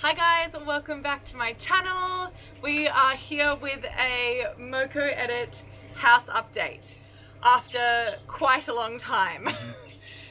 Hi guys, and welcome back to my channel. We are here with a MOCO Edit house update after quite a long time.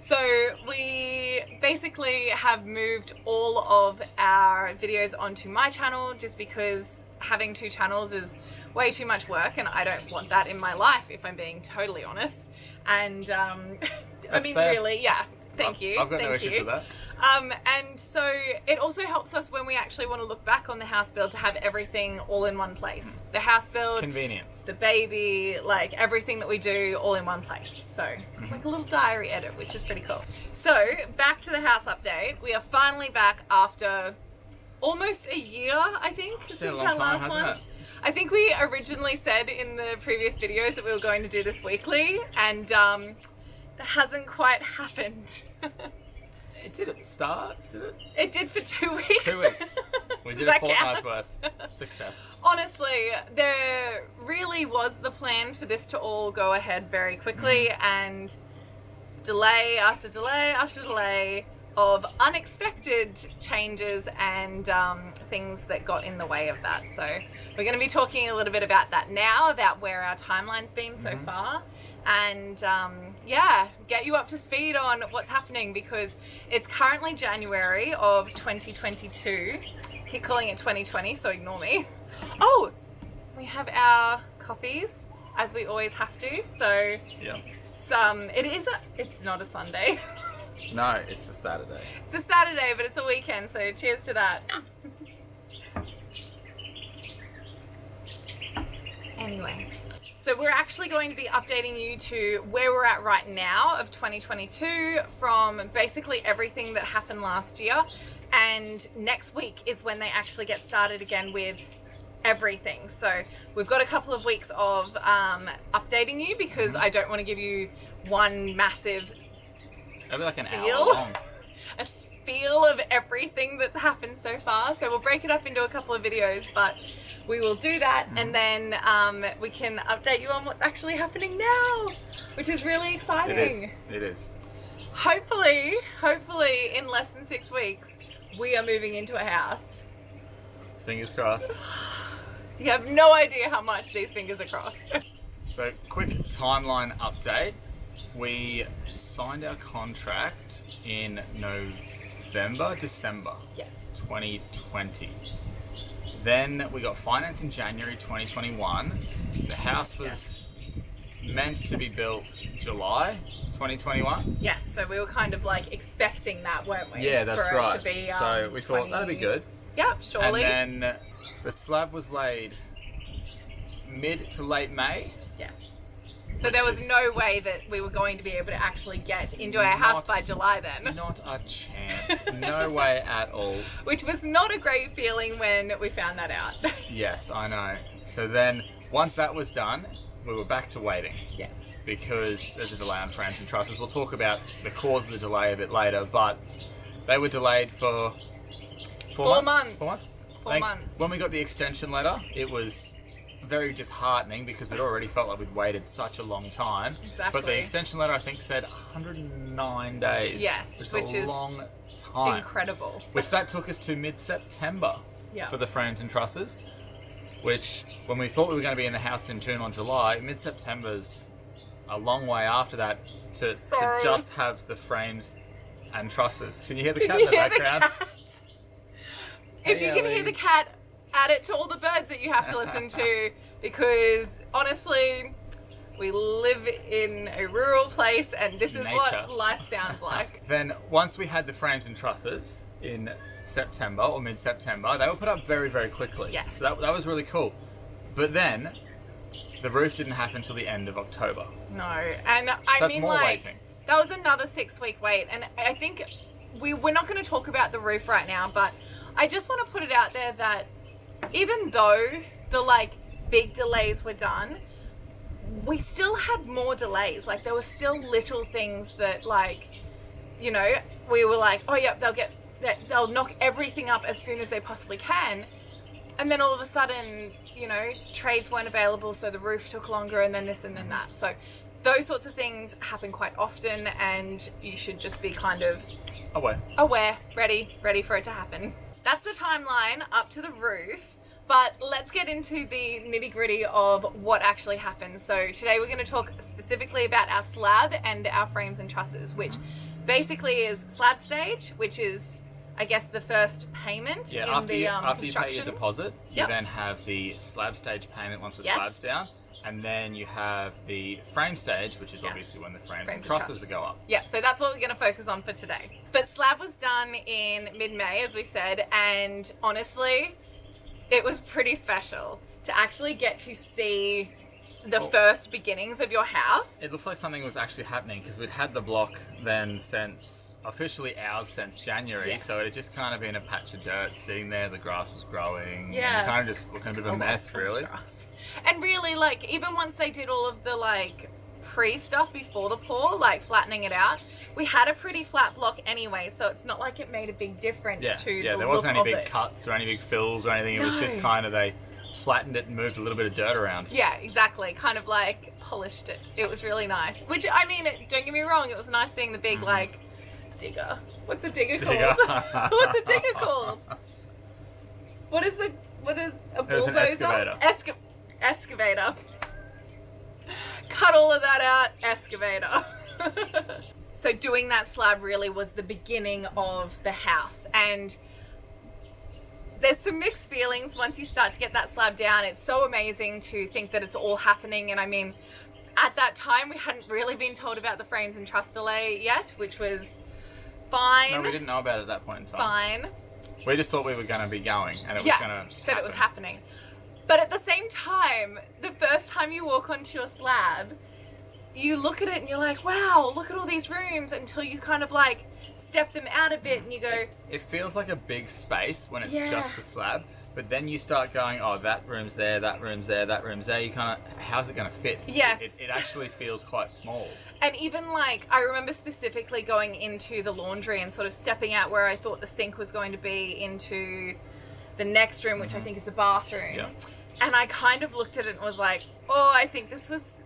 So we basically have moved all of our videos onto my channel just because having two channels is way too much work and I don't want that in my life, if I'm being totally honest. And I mean, fair. really, yeah. Thank you. I've got no issues with that. And so it also helps us when we actually want to look back on the house build to have everything all in one place. The house build, Convenience, the baby, like everything that we do all in one place. So like a little diary edit, which is pretty cool. So back to the house update. We are finally back after almost a year, I think, since a long our time, last hasn't one. it? I think we originally said in the previous videos that we were going to do this weekly, and that hasn't quite happened. It did at the start, did it? It did for 2 weeks. 2 weeks. We did a fortnight's worth. Success. Honestly, there really was the plan for this to all go ahead very quickly, and delay after delay after delay of unexpected changes and things that got in the way of that. So we're going to be talking a little bit about that now, about where our timeline's been so far, and yeah, get you up to speed on what's happening, because it's currently January of 2022. Keep calling it 2020, so ignore me. Oh, we have our coffees, as we always have to. So Yeah. it's not a Sunday. No, it's a Saturday. It's a Saturday, but it's a weekend, so cheers to that. Anyway, so we're actually going to be updating you to where we're at right now of 2022 from basically everything that happened last year. And next week is when they actually get started again with everything. So we've got a couple of weeks of updating you, because I don't want to give you one massive That'd be like an hour spiel. long. A spiel of everything that's happened so far. So we'll break it up into a couple of videos, but we will do that, and then we can update you on what's actually happening now, which is really exciting. It is. It is. Hopefully in less than 6 weeks, we are moving into a house. Fingers crossed. You have no idea how much these fingers are crossed. So, quick timeline update. We signed our contract in December Yes. 2020. Then we got finance in January 2021. The house was meant to be built July 2021. Yes, so we were kind of like expecting that, weren't we? Yeah, that's For right. It to be, So we thought that'd be good. Yep, surely. And then the slab was laid mid to late May. Yes. So Which there was is no way that we were going to be able to actually get into our house by July then. Not a chance. No way at all. Which was not a great feeling when we found that out. Yes, I know. So then, once that was done, we were back to waiting. Yes. Because there's a delay on frames and trusses. We'll talk about the cause of the delay a bit later, but they were delayed for 4 months. 4 months? 4 months. When we got the extension letter, it was very disheartening because we'd already felt like we'd waited such a long time. Exactly. But the extension letter, I think, said 109 days. Yes, which is a long time. Incredible. Which that took us to mid-September for the frames and trusses. Which, when we thought we were going to be in the house in June or July, mid-September's a long way after that to just have the frames and trusses. Can you hear the cat in the background? If you can hear the cat, add it to all the birds that you have to listen to, because honestly, we live in a rural place and this is what life sounds like. Then once we had the frames and trusses in September or mid-September, they were put up very, very quickly. Yes. So that was really cool. But then the roof didn't happen until the end of October. No, and I mean, like, that was another 6-week wait, and I think we're not going to talk about the roof right now, but I just want to put it out there that even though the like big delays were done, we still had more delays. Like, there were still little things that, like, you know, we were like, oh yeah, they'll knock everything up as soon as they possibly can, and then all of a sudden, you know, trades weren't available, so the roof took longer, and then this and then that. So those sorts of things happen quite often, and you should just be kind of aware, ready for it to happen. that's the timeline up to the roof. But let's get into the nitty-gritty of what actually happens. So today we're going to talk specifically about our slab and our frames and trusses, which basically is slab stage, which is, I guess, the first payment in after the after you pay construction. your deposit, you then have the slab stage payment once the slab's down, and then you have the frame stage, which is obviously when the frames and trusses go up. Yeah, so that's what we're going to focus on for today. But slab was done in mid-May, as we said, and honestly, it was pretty special to actually get to see the first beginnings of your house. It looks like something was actually happening because we'd had the block then since, officially ours since January, so it had just kind of been a patch of dirt sitting there, the grass was growing, and kind of just looking a bit of a mess, really. And really, like, even once they did all of the, like, pre-stuff before the pour, like flattening it out, we had a pretty flat block anyway, so it's not like it made a big difference to the there look wasn't any of big it. cuts or any big fills or anything. It was just kind of, they flattened it and moved a little bit of dirt around. Yeah, exactly. Kind of like polished it. It was really nice. Which, I mean, don't get me wrong, it was nice seeing the big, like, digger. What's a digger called? What's a digger called? What is a bulldozer? It was an excavator. Excavator. Cut all of that out, excavator. So doing that slab really was the beginning of the house, and there's some mixed feelings once you start to get that slab down. It's so amazing to think that it's all happening, and I mean, at that time we hadn't really been told about the frames and truss delay yet, which was fine. No, we didn't know about it at that point in time. Fine. We just thought we were going to be going, and it was going to just happen. It was happening. But at the same time, the first time you walk onto your slab, you look at it and you're like, wow, look at all these rooms, until you kind of like step them out a bit and you go... It feels like a big space when it's just a slab, but then you start going, oh, that room's there, that room's there, that room's there. You kind of, how's it going to fit? Yes. It actually feels quite small. And even like, I remember specifically going into the laundry and sort of stepping out where I thought the sink was going to be into the next room, which I think is the bathroom. Yeah. And I kind of looked at it and was like, oh, I think this was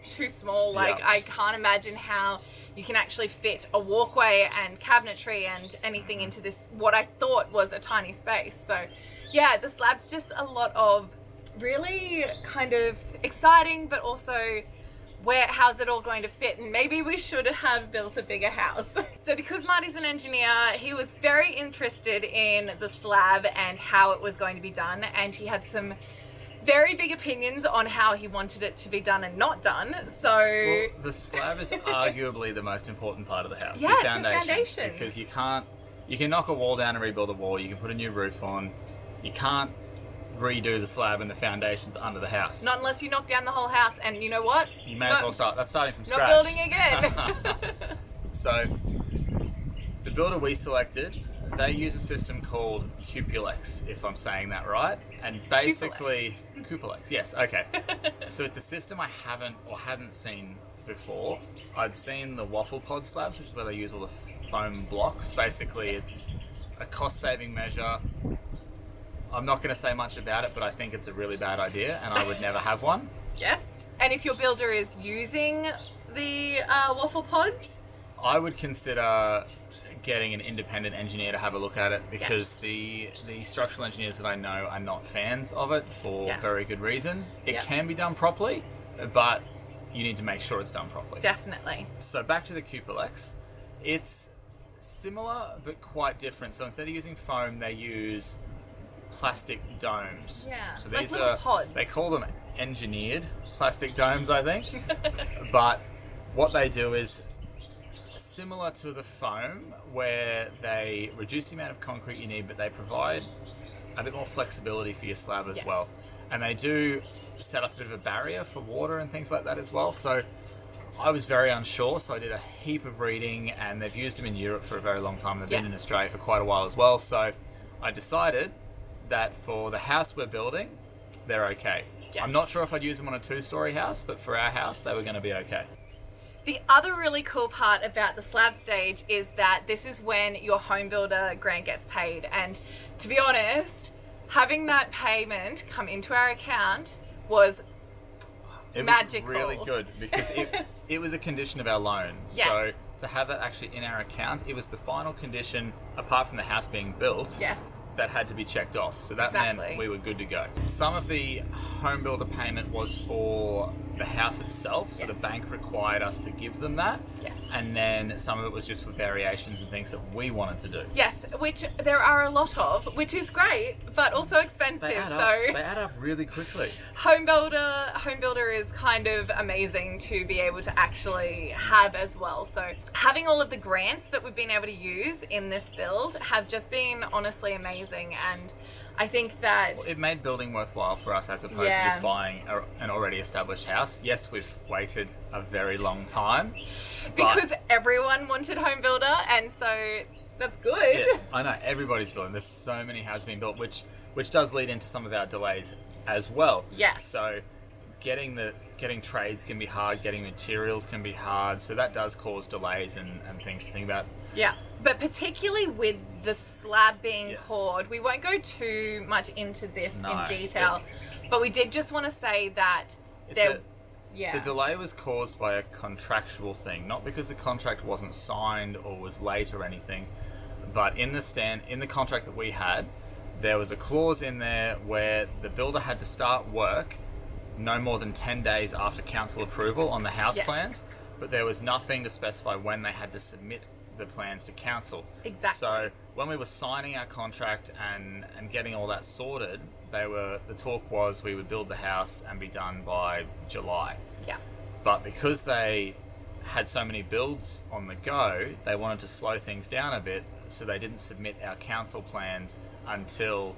too small. Like, I can't imagine how you can actually fit a walkway and cabinetry and anything into this, what I thought was a tiny space. So yeah, the slab's just a lot of really kind of exciting, but also how's it all going to fit, and maybe we should have built a bigger house. So because Marty's an engineer, he was very interested in the slab and how it was going to be done, and he had some very big opinions on how he wanted it to be done and not done. So the slab is arguably the most important part of the house. Yeah, the it's your foundation. Because you can knock a wall down and rebuild a wall, you can put a new roof on, you can't redo the slab and the foundations under the house. Not unless you knock down the whole house, and you know what? You may as well start. That's starting from scratch. Not building again. So, the builder we selected, they use a system called QPLX, if I'm saying that right. And basically, QPLX, yes, okay. So it's a system I hadn't seen before. I'd seen the waffle pod slabs, which is where they use all the foam blocks. Basically, it's a cost-saving measure. I'm not going to say much about it, but I think it's a really bad idea, and I would never have one. Yes. And if your builder is using the waffle pods, I would consider getting an independent engineer to have a look at it, because the structural engineers that I know are not fans of it for very good reason. It can be done properly, but you need to make sure it's done properly. Definitely. So back to the QPLX. It's similar but quite different. So instead of using foam, they use plastic domes. Yeah, so like these little pods. They call them engineered plastic domes, I think. But what they do is similar to the foam, where they reduce the amount of concrete you need, but they provide a bit more flexibility for your slab as well. And they do set up a bit of a barrier for water and things like that as well. So I was very unsure, so I did a heap of reading, and they've used them in Europe for a very long time. They've been in Australia for quite a while as well. So I decided that for the house we're building, they're okay. Yes. I'm not sure if I'd use them on a 2-story house, but for our house, they were going to be okay. The other really cool part about the slab stage is that this is when your home builder grant gets paid. And to be honest, having that payment come into our account was magical. It was really good, because it was a condition of our loan. Yes. So to have that actually in our account, it was the final condition, apart from the house being built. Yes. that had to be checked off. So that meant we were good to go. Some of the home builder payment was for the house itself, so the bank required us to give them that. Yes. And then some of it was just for variations and things that we wanted to do. Yes, which there are a lot of, which is great, but also expensive. They add up really quickly. Home builder is kind of amazing to be able to actually have as well. So having all of the grants that we've been able to use in this build have just been honestly amazing, and I think that it made building worthwhile for us as opposed to just buying an already established house. Yes, we've waited a very long time because everyone wanted home builder, and so that's good. Yeah, I know everybody's building. There's so many houses being built, which does lead into some of our delays as well. Yes. So getting trades can be hard, getting materials can be hard, so that does cause delays and things to think about. Yeah, but particularly with the slab being poured, we won't go too much into this in detail, but we did just want to say that the delay was caused by a contractual thing, not because the contract wasn't signed or was late or anything, but in the contract that we had, there was a clause in there where the builder had to start work no more than 10 days after council approval on the house plans, but there was nothing to specify when they had to submit the plans to council. Exactly. So when we were signing our contract and getting all that sorted, the talk was we would build the house and be done by July. Yeah. But because they had so many builds on the go, they wanted to slow things down a bit, so they didn't submit our council plans until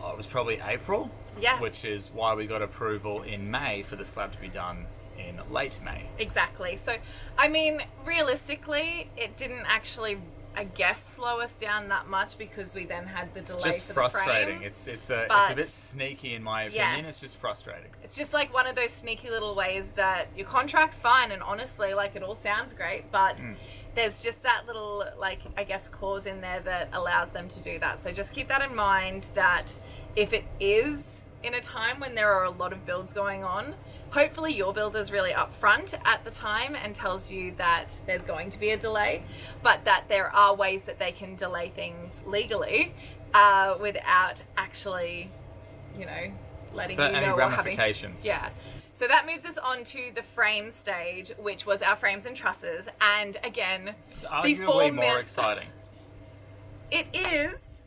it was probably April. Yes. Which is why we got approval in May for the slab to be done in late May. Exactly. So, I mean, realistically, it didn't actually, I guess, slow us down that much because we then had the delay It's just for frustrating. the frames. It's a bit sneaky in my opinion. Yes. It's just frustrating. It's just like one of those sneaky little ways that your contract's fine, and honestly, like, it all sounds great, but there's just that little, like, I guess, clause in there that allows them to do that. So just keep that in mind, that if it is in a time when there are a lot of builds going on, hopefully your builder's really upfront at the time and tells you that there's going to be a delay, but that there are ways that they can delay things legally without actually, letting you know any or ramifications. Yeah. So that moves us on to the frame stage, which was our frames and trusses. And again, it's arguably more exciting. It is,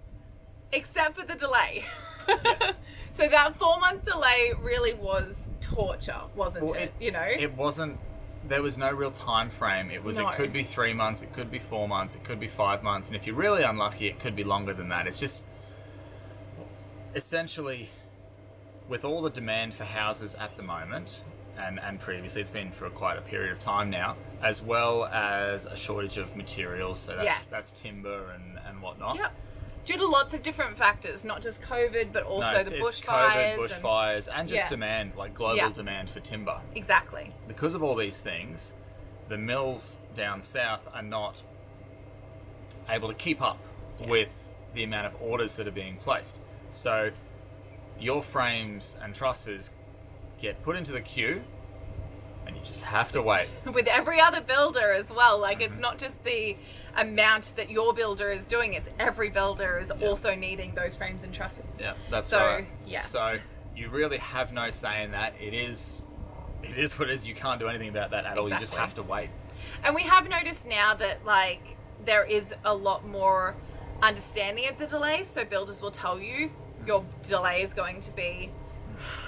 except for the delay. Yes. So that 4-month delay really was torture, wasn't it? It wasn't. There was no real time frame. It was. No. It could be 3 months. It could be 4 months. It could be 5 months. And if you're really unlucky, it could be longer than that. It's just essentially, with all the demand for houses at the moment, and previously it's been for quite a period of time now, as well as a shortage of materials. So that's timber and whatnot. Yep. Due to lots of different factors, not just COVID, but also the bushfires. Bushfires, and just demand, like global demand for timber. Exactly. Because of all these things, the mills down south are not able to keep up with the amount of orders that are being placed. So your frames and trusses get put into the queue, and you just have to wait. With every other builder as well. Like, it's not just the amount that your builder is doing, it's every builder is also needing those frames and trusses. Yeah, that's right. Yes. So you really have no say in that. It is what it is. You can't do anything about that at all. You just have to wait. And we have noticed now that, like, there is a lot more understanding of the delays. So builders will tell you your delay is going to be,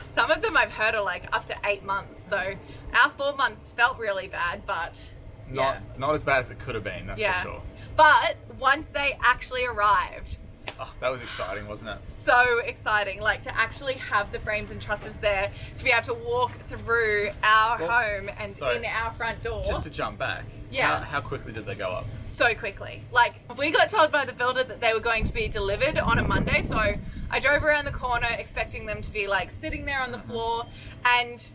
some of them I've heard are like up to 8 months. So our 4 months felt really bad, but not as bad as it could have been, that's for sure. But once they actually arrived, that was exciting, wasn't it? So exciting, like to actually have the frames and trusses there, to be able to walk through our home and in our front door. Just to jump back, how quickly did they go up? So quickly. Like, we got told by the builder that they were going to be delivered on a Monday, so I drove around the corner expecting them to be like sitting there on the floor, and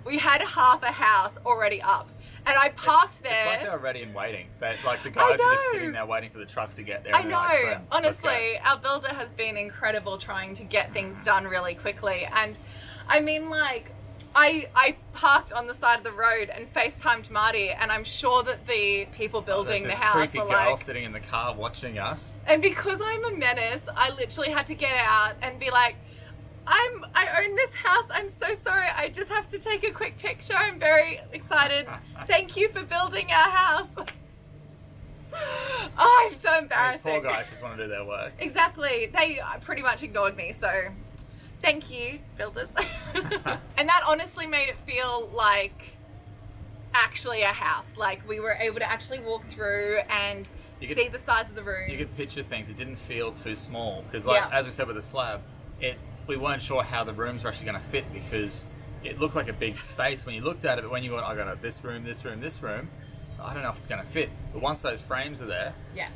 we had half a house already up. And I parked there. It's like they were ready and waiting. Like the guys were just sitting there waiting for the truck to get there. I know. Honestly, our builder has been incredible trying to get things done really quickly. And I mean, like, I parked on the side of the road and FaceTimed Marty, and I'm sure that the people building the house creepy were girl like... sitting in the car watching us. And because I'm a menace, I literally had to get out and be like, I own this house. I'm so sorry. I just have to take a quick picture. I'm very excited. Thank you for building our house. Oh, I'm so embarrassing. These poor guys just want to do their work. Exactly. They pretty much ignored me, so thank you, builders. And that honestly made it feel like actually a house. Like we were able to actually walk through and see the size of the room. You could picture things. It didn't feel too small because, like as we said with the slab, we weren't sure how the rooms were actually going to fit because it looked like a big space when you looked at it. But when you went, I got this room, this room, this room. I don't know if it's going to fit. But once those frames are there,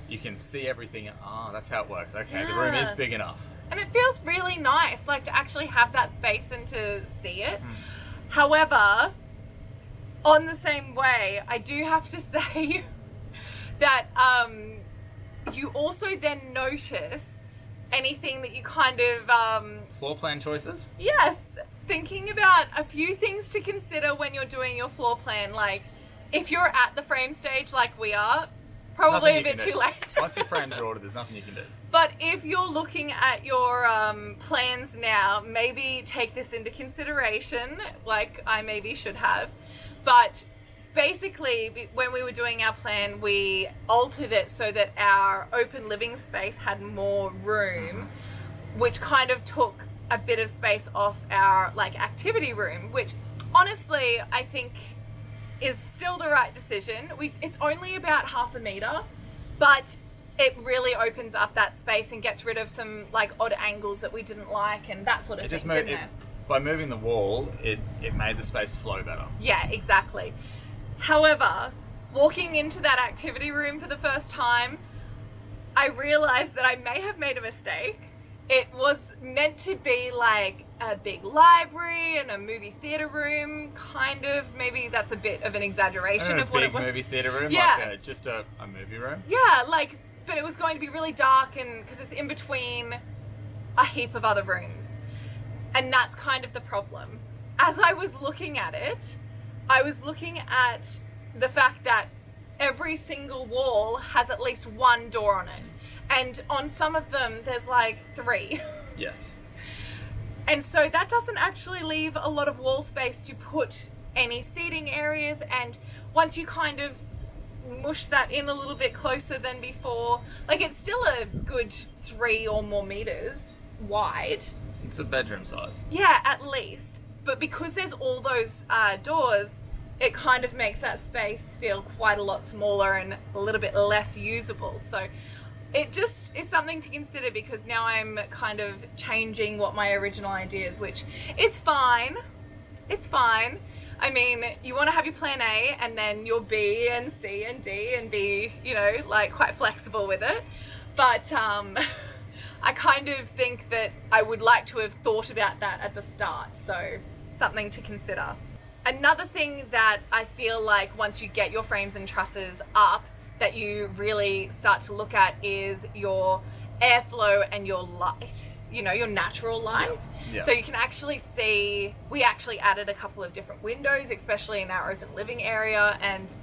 you can see everything. Oh, that's how it works. Okay, the room is big enough. And it feels really nice, like to actually have that space and to see it. However, on the same way, I do have to say that you also then notice anything that you kind of... floor plan choices? Yes. Thinking about a few things to consider when you're doing your floor plan. Like, if you're at the frame stage like we are, probably a bit too late. Once your frames are ordered, there's nothing you can do. But if you're looking at your plans now, maybe take this into consideration, like I maybe should have. But basically, when we were doing our plan, we altered it so that our open living space had more room, which kind of took a bit of space off our like activity room, which honestly I think is still the right decision. It's only about 0.5 meter, but it really opens up that space and gets rid of some like odd angles that we didn't like and that sort of thing, didn't it? By moving the wall, it made the space flow better. Yeah, exactly. However, walking into that activity room for the first time, I realized that I may have made a mistake. It was meant to be like a big library and a movie theater room, kind of. Maybe that's a bit of an exaggeration of what it was. A big movie theater room? Yeah. Like just a movie room? Yeah, like, but it was going to be really dark and because it's in between a heap of other rooms. And that's kind of the problem. As I was looking at it, I was looking at the fact that every single wall has at least one door on it. And on some of them, there's like 3. Yes. And so that doesn't actually leave a lot of wall space to put any seating areas. And once you kind of mush that in a little bit closer than before, like it's still a good 3 or more meters wide. It's a bedroom size. Yeah, at least. But because there's all those doors, it kind of makes that space feel quite a lot smaller and a little bit less usable. So it just is something to consider because now I'm kind of changing what my original idea is, which is fine. It's fine. I mean, you want to have your plan A and then your B and C and D and be, you know, like quite flexible with it. But I kind of think that I would like to have thought about that at the start. So something to consider. Another thing that I feel like once you get your frames and trusses up that you really start to look at is your airflow and your light, you know, your natural light. Yeah. So you can actually see, we actually added a couple of different windows, especially in our open living area, and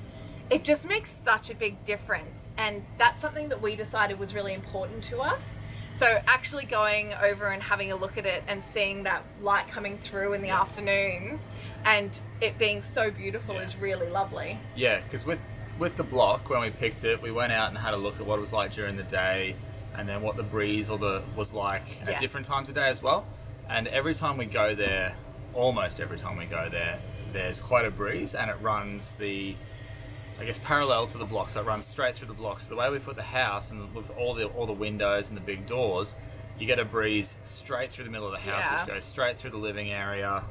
it just makes such a big difference. And that's something that we decided was really important to us. So actually going over and having a look at it and seeing that light coming through in the afternoons and it being so beautiful is really lovely. Yeah, because with the block, when we picked it, we went out and had a look at what it was like during the day and then what the breeze was like at different times of day as well. And every time we go there, almost every time we go there, there's quite a breeze and it runs parallel to the block, so it runs straight through the block. So the way we put the house and with all the windows and the big doors, you get a breeze straight through the middle of the house, which goes straight through the living area,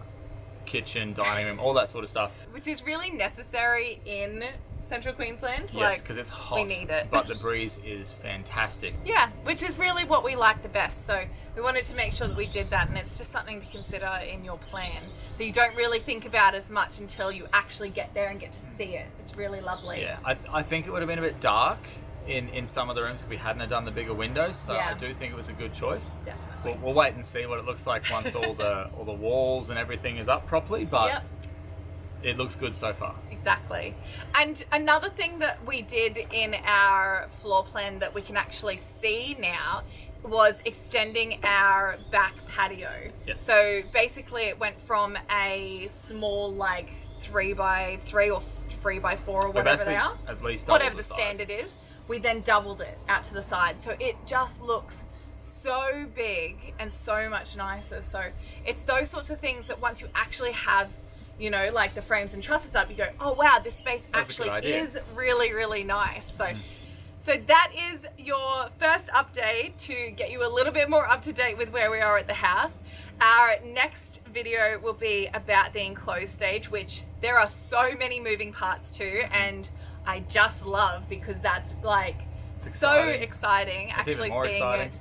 kitchen, dining room, all that sort of stuff. Which is really necessary in Central Queensland. Yes, because it's hot. We need it. But the breeze is fantastic. Yeah, which is really what we like the best. So we wanted to make sure that we did that, and it's just something to consider in your plan that you don't really think about as much until you actually get there and get to see it. It's really lovely. Yeah, I think it would have been a bit dark in some of the rooms if we hadn't have done the bigger windows. So Yeah. I do think it was a good choice. Definitely. We'll wait and see what it looks like once all the walls and everything is up properly. But Yep. it looks good so far. Exactly. And another thing that we did in our floor plan that we can actually see now was extending our back patio. Yes. So basically it went from a small like 3x3 or 3x4 or whatever they are. At least double Whatever the size. standard is. We then doubled it out to the side. So it just looks so big and so much nicer. So it's those sorts of things that once you actually have, you know, like the frames and trusses up, you go, oh wow, this space That's a actually good idea. is really, really nice. So that is your first update to get you a little bit more up to date with where we are at the house. Our next video will be about the enclosed stage, which there are so many moving parts to, and I just love because that's like so exciting It's actually even more seeing exciting. it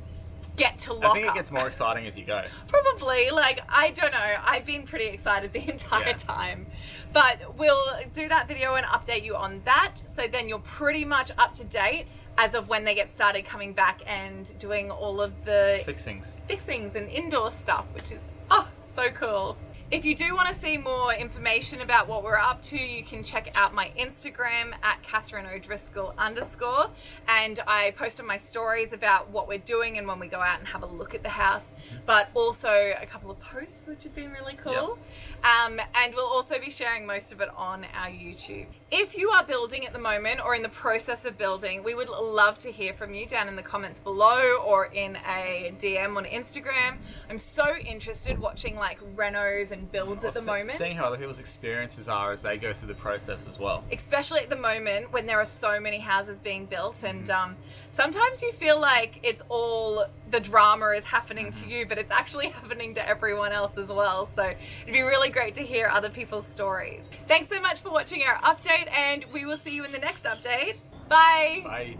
get to lock I think up. it gets more exciting as you go. Probably, like, I don't know. I've been pretty excited the entire Yeah. time. But we'll do that video and update you on that. So then you're pretty much up to date as of when they get started coming back and doing all of the Fixings. fixings and indoor stuff, which is, oh, so cool. If you do want to see more information about what we're up to, you can check out my Instagram at @KatherineO'Driscoll_. And I post on my stories about what we're doing and when we go out and have a look at the house, but also a couple of posts, which have been really cool. And we'll also be sharing most of it on our YouTube. If you are building at the moment or in the process of building, we would love to hear from you down in the comments below or in a DM on Instagram. I'm so interested watching like renos and builds at the moment. Seeing how other people's experiences are as they go through the process as well. Especially at the moment when there are so many houses being built, and sometimes you feel like it's all the drama is happening to you, but it's actually happening to everyone else as well. So it'd be really great to hear other people's stories. Thanks so much for watching our update, and we will see you in the next update. Bye. Bye.